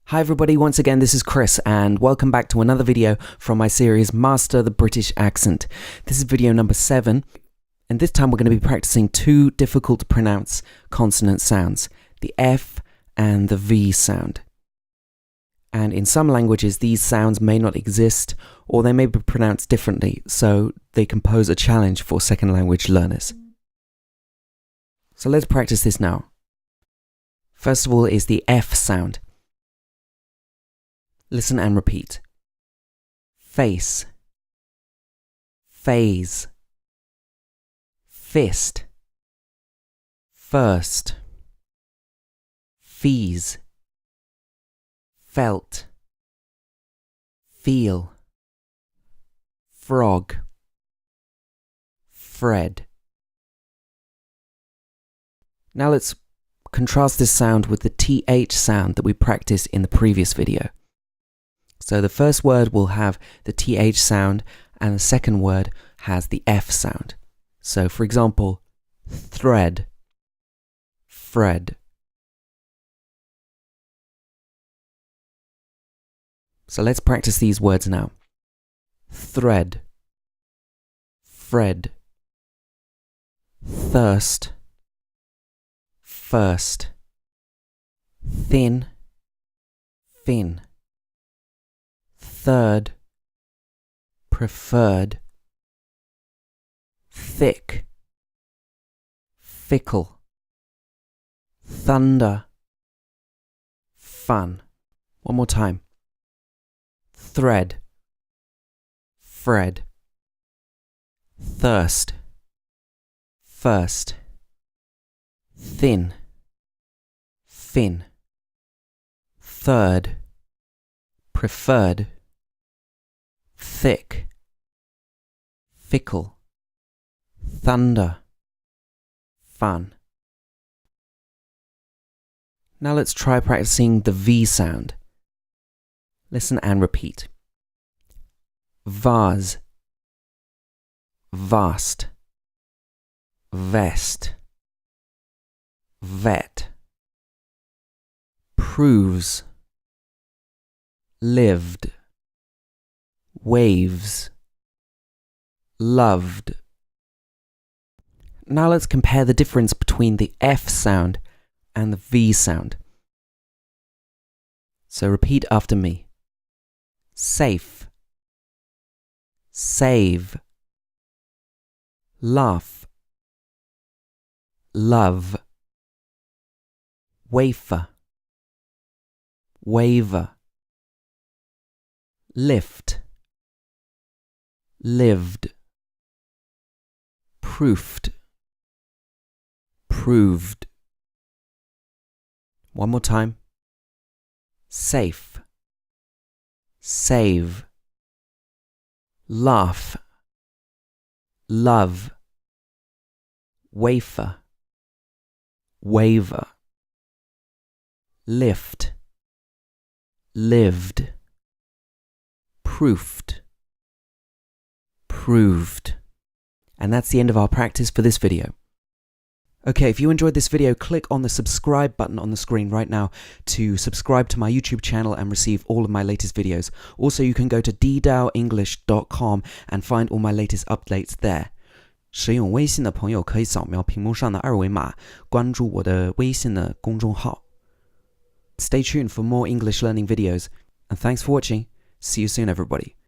Hi everybody, once again this is Chris and welcome back to another video from my series Master the British Accent. This is video number 7 and this time we're going to be practicing two difficult to pronounce consonant sounds, the F and the V sound. And in some languages these sounds may not exist or they may be pronounced differently, so they can pose a challenge for second language learners. So let's practice this now. First of all is the F sound. Listen and repeat. Face, phase, fist, first, fees, felt, feel, frog, Fred. Now let's contrast this sound with the TH sound that we practiced in the previous video. So the first word will have the TH sound and the second word has the F sound. So for example, thread, Fred. So let's practice these words now. Thread, Fred, thirst, first, thin, fin, third, preferred, thick, fickle, thunder, fun. One more time. Thread, Fred, thirst, first, thin, fin, third, preferred, thick, fickle, thunder, fun. Now let's try practicing the V sound. Listen and repeat. Vase, vast, vest, vet, proves, lived, waves, loved. Now let's compare the difference between the F sound and the V sound. So repeat after me. Safe, save, laugh, love, wafer, waver, lift, lived, proofed, proved. One more time. Safe, save, laugh, love, wafer, waver, lift, lived, proofed, proved. And that's the end of our practice for this video. Okay, if you enjoyed this video, click on the subscribe button on the screen right now to subscribe to my YouTube channel and receive all of my latest videos. Also, you can go to ddaoenglish.com and find all my latest updates there. 使用微信的朋友可以扫描屏幕上的二维码，关注我的微信的公众号。Stay tuned for more English learning videos, and thanks for watching. See you soon, everybody.